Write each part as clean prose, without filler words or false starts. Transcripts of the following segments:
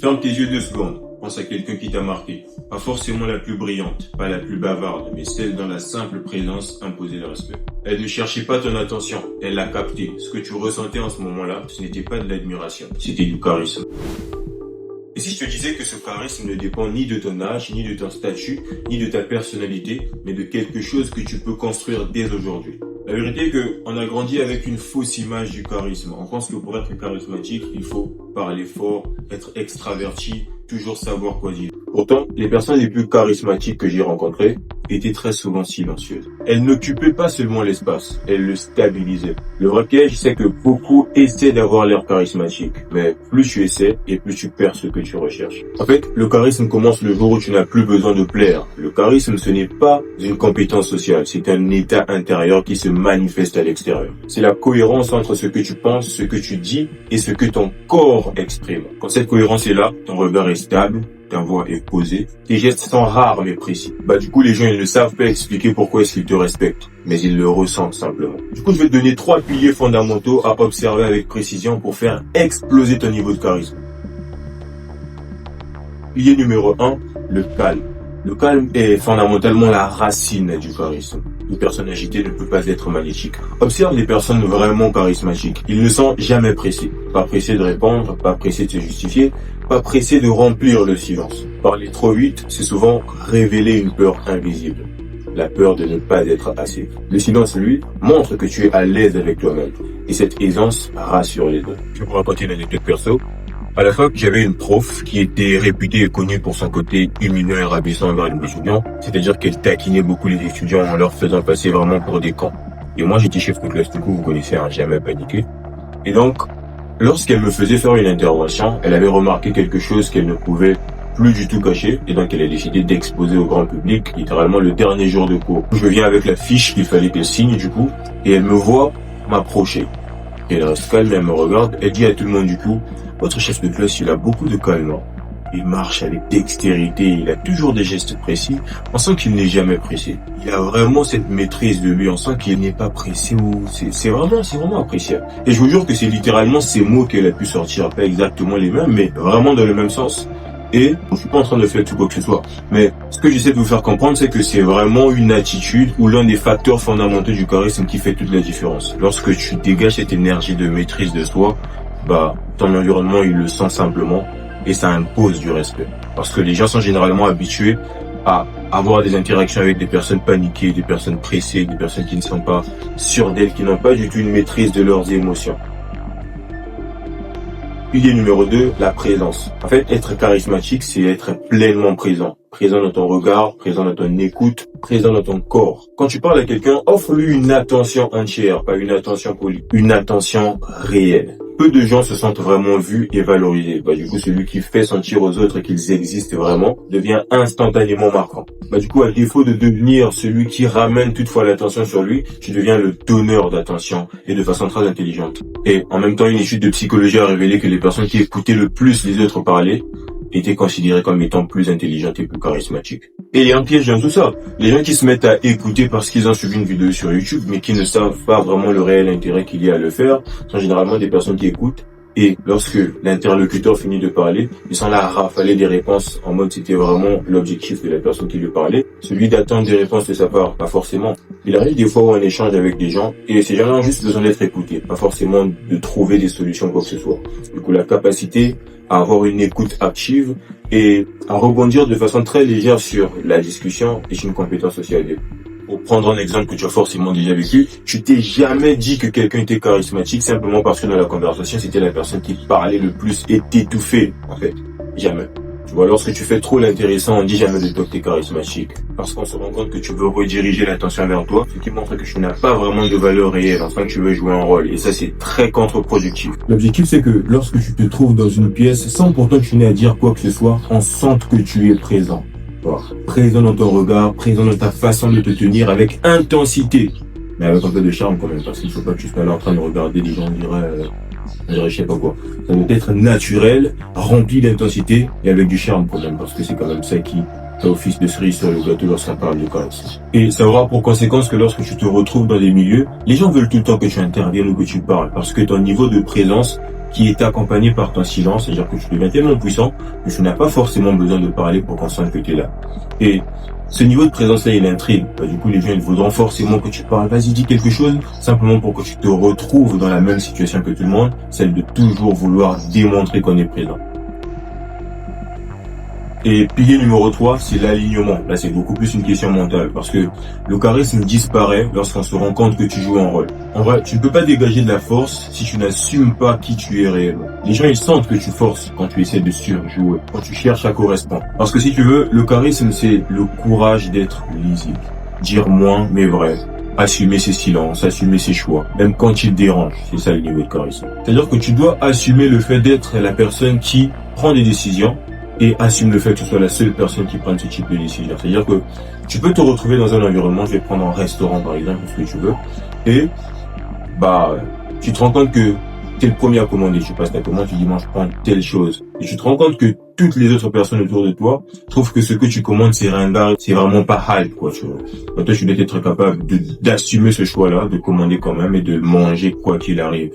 Ferme tes yeux 2 secondes. Pense à quelqu'un qui t'a marqué. Pas forcément la plus brillante, pas la plus bavarde, mais celle dont la simple présence imposait le respect. Elle ne cherchait pas ton attention, elle l'a capté. Ce que tu ressentais en ce moment-là, ce n'était pas de l'admiration, c'était du charisme. Et si je te disais que ce charisme ne dépend ni de ton âge, ni de ton statut, ni de ta personnalité, mais de quelque chose que tu peux construire dès aujourd'hui. La vérité est qu'on a grandi avec une fausse image du charisme. On pense que pour être charismatique, il faut parler fort, être extraverti, toujours savoir quoi dire. Pourtant, les personnes les plus charismatiques que j'ai rencontrées étaient très souvent silencieuses. Elles n'occupaient pas seulement l'espace, elles le stabilisaient. Le vrai piège, c'est que beaucoup essaient d'avoir l'air charismatique. Mais plus tu essaies, et plus tu perds ce que tu recherches. En fait, le charisme commence le jour où tu n'as plus besoin de plaire. Le charisme, ce n'est pas une compétence sociale, c'est un état intérieur qui se manifeste à l'extérieur. C'est la cohérence entre ce que tu penses, ce que tu dis et ce que ton corps exprime. Quand cette cohérence est là, ton regard est stable, ta voix est posée, tes gestes sont rares mais précis. Du coup, les gens, ils ne savent pas expliquer pourquoi est-ce qu'ils te respectent, mais ils le ressentent simplement. Du coup, je vais te donner 3 piliers fondamentaux à observer avec précision pour faire exploser ton niveau de charisme. Pilier numéro 1, le calme. Le calme est fondamentalement la racine du charisme. Une personne agitée ne peut pas être magnétique. Observe les personnes vraiment charismatiques. Ils ne sont jamais pressés. Pas pressés de répondre, pas pressés de se justifier, pas pressés de remplir le silence. Parler trop vite, c'est souvent révéler une peur invisible. La peur de ne pas être assez. Le silence, lui, montre que tu es à l'aise avec toi-même. Et cette aisance rassure les autres. Je vais vous raconter une anecdote perso. À la fac, j'avais une prof qui était réputée et connue pour son côté humiliant et rabaissant envers les étudiants. C'est-à-dire qu'elle taquinait beaucoup les étudiants en leur faisant passer vraiment pour des cons. Et moi, j'étais chef de classe, du coup, vous connaissez, jamais paniqué. Et donc, lorsqu'elle me faisait faire une intervention, elle avait remarqué quelque chose qu'elle ne pouvait plus du tout cacher. Et donc, elle a décidé d'exposer au grand public, littéralement le dernier jour de cours. Je viens avec la fiche qu'il fallait qu'elle signe, du coup, et elle me voit m'approcher. Et elle reste calme, elle me regarde, elle dit à tout le monde, du coup, votre chef de classe, il a beaucoup de calme. Il marche avec dextérité, il a toujours des gestes précis. On sent qu'il n'est jamais pressé. Il a vraiment cette maîtrise de lui, on sent qu'il n'est pas pressé. C'est vraiment appréciable. Et je vous jure que c'est littéralement ces mots qu'elle a pu sortir, pas exactement les mêmes, mais vraiment dans le même sens. Et je suis pas en train de faire tout quoi que ce soit. Mais ce que j'essaie de vous faire comprendre, c'est que c'est vraiment une attitude ou l'un des facteurs fondamentaux du charisme qui fait toute la différence. Lorsque tu dégages cette énergie de maîtrise de soi, ton environnement, il le sent simplement et ça impose du respect. Parce que les gens sont généralement habitués à avoir des interactions avec des personnes paniquées, des personnes pressées, des personnes qui ne sont pas sûres d'elles, qui n'ont pas du tout une maîtrise de leurs émotions. Pilier numéro 2, la présence. En fait, être charismatique, c'est être pleinement présent. Présent dans ton regard, présent dans ton écoute, présent dans ton corps. Quand tu parles à quelqu'un, offre-lui une attention entière, pas une attention polie, une attention réelle. Peu de gens se sentent vraiment vus et valorisés. Du coup, celui qui fait sentir aux autres qu'ils existent vraiment devient instantanément marquant. Du coup, à défaut de devenir celui qui ramène toutefois l'attention sur lui, tu deviens le donneur d'attention et de façon très intelligente. Et en même temps, une étude de psychologie a révélé que les personnes qui écoutaient le plus les autres parler étaient considérées comme étant plus intelligentes et plus charismatiques. Et il y a un piège dans tout ça. Les gens qui se mettent à écouter parce qu'ils ont suivi une vidéo sur YouTube, mais qui ne savent pas vraiment le réel intérêt qu'il y a à le faire, sont généralement des personnes qui écoutent. Et lorsque l'interlocuteur finit de parler, ils sont là à rafaler des réponses en mode c'était vraiment l'objectif de la personne qui lui parlait. Celui d'attendre des réponses de sa part, pas forcément. Il arrive des fois où on échange avec des gens et ces gens-là ont juste besoin d'être écoutés, pas forcément de trouver des solutions quoi que ce soit. Du coup, la capacité à avoir une écoute active et à rebondir de façon très légère sur la discussion est une compétence sociale. Pour prendre un exemple que tu as forcément déjà vécu, tu t'es jamais dit que quelqu'un était charismatique simplement parce que dans la conversation, c'était la personne qui parlait le plus et t'étouffait, en fait. Jamais. Tu vois, lorsque tu fais trop l'intéressant, on dit jamais de toi que t'es charismatique. Parce qu'on se rend compte que tu veux rediriger l'attention vers toi, ce qui montre que tu n'as pas vraiment de valeur réelle, enfin que tu veux jouer un rôle. Et ça, c'est très contre-productif. L'objectif, c'est que lorsque tu te trouves dans une pièce, sans pourtant que tu n'aies à dire quoi que ce soit, on sente que tu es présent. Présent dans ton regard, présent dans ta façon de te tenir avec intensité. Mais avec un peu de charme quand même, parce qu'il ne faut pas que tu sois là en train de regarder les gens, je sais pas quoi. Ça doit être naturel, rempli d'intensité et avec du charme quand même, parce que c'est quand même ça qui fait office de cerise sur le gâteau lorsqu'on parle de charisme. Et ça aura pour conséquence que lorsque tu te retrouves dans des milieux, les gens veulent tout le temps que tu interviennes ou que tu parles, parce que ton niveau de présence qui est accompagné par ton silence, c'est-à-dire que tu deviens tellement puissant que tu n'as pas forcément besoin de parler pour qu'on sente que tu es là. Et ce niveau de présence-là, il intrigue. Du coup, les gens, ils voudront forcément que tu parles. Vas-y, dis quelque chose, simplement pour que tu te retrouves dans la même situation que tout le monde, celle de toujours vouloir démontrer qu'on est présent. Et pilier numéro 3, c'est l'alignement. Là, c'est beaucoup plus une question mentale parce que le charisme disparaît lorsqu'on se rend compte que tu joues un rôle. En vrai, tu ne peux pas dégager de la force si tu n'assumes pas qui tu es réellement. Les gens, ils sentent que tu forces quand tu essaies de surjouer, quand tu cherches à correspondre. Parce que si tu veux, le charisme, c'est le courage d'être lisible. Dire moins, mais vrai. Assumer ses silences, assumer ses choix, même quand il dérange. C'est ça le niveau de charisme. C'est-à-dire que tu dois assumer le fait d'être la personne qui prend des décisions et assume le fait que tu sois la seule personne qui prenne ce type de décision. C'est-à-dire que tu peux te retrouver dans un environnement, je vais prendre un restaurant par exemple, ce que tu veux, et tu te rends compte que tu es le premier à commander, tu passes ta commande, tu dis moi je prends telle chose, et tu te rends compte que toutes les autres personnes autour de toi trouvent que ce que tu commandes c'est ringard, c'est vraiment pas hype quoi, tu vois. Donc toi tu dois être capable d'assumer ce choix-là, de commander quand même et de manger quoi qu'il arrive.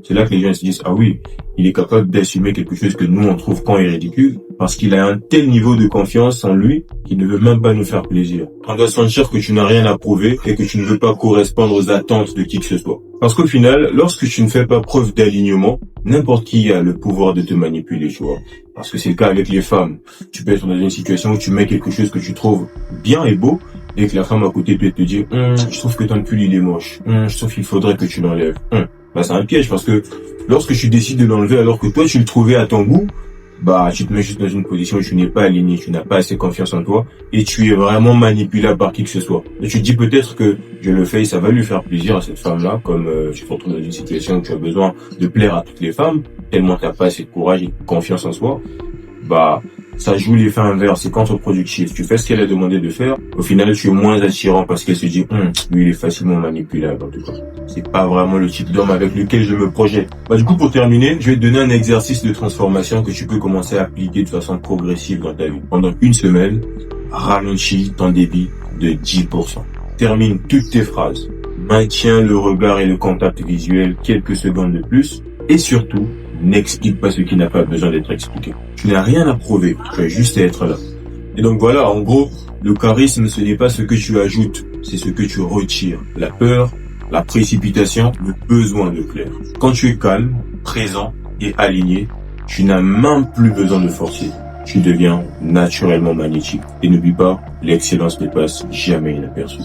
C'est là que les gens se disent, ah oui, il est capable d'assumer quelque chose que nous on trouve quand est ridicule, parce qu'il a un tel niveau de confiance en lui qu'il ne veut même pas nous faire plaisir. On doit sentir que tu n'as rien à prouver et que tu ne veux pas correspondre aux attentes de qui que ce soit. Parce qu'au final, lorsque tu ne fais pas preuve d'alignement, n'importe qui a le pouvoir de te manipuler, tu vois. Parce que c'est le cas avec les femmes. Tu peux être dans une situation où tu mets quelque chose que tu trouves bien et beau, et que la femme à côté peut te dire, je trouve que ton pull il est moche, je trouve qu'il faudrait que tu l'enlèves. C'est un piège parce que lorsque tu décides de l'enlever alors que toi tu le trouvais à ton goût, tu te mets juste dans une position où tu n'es pas aligné, tu n'as pas assez confiance en toi et tu es vraiment manipulable par qui que ce soit. Et tu te dis peut-être que je le fais et ça va lui faire plaisir à cette femme-là, comme tu te retrouves dans une situation où tu as besoin de plaire à toutes les femmes, tellement tu n'as pas assez de courage et de confiance en soi, ça joue l'effet inverse, c'est contre-productif. Tu fais ce qu'elle a demandé de faire, au final tu es moins attirant parce qu'elle se dit lui il est facilement manipulable en tout cas. C'est pas vraiment le type d'homme avec lequel je me projette. Du coup pour terminer, je vais te donner un exercice de transformation que tu peux commencer à appliquer de façon progressive dans ta vie. Pendant une semaine, ralentis ton débit de 10%. Termine toutes tes phrases. Maintiens le regard et le contact visuel quelques secondes de plus et surtout, n'explique pas ce qui n'a pas besoin d'être expliqué. Tu n'as rien à prouver, tu as juste à être là. Et donc voilà, en gros, le charisme, ce n'est pas ce que tu ajoutes, c'est ce que tu retires. La peur, la précipitation, le besoin de plaire. Quand tu es calme, présent et aligné, tu n'as même plus besoin de forcer. Tu deviens naturellement magnétique. Et n'oublie pas, l'excellence ne passe jamais inaperçue.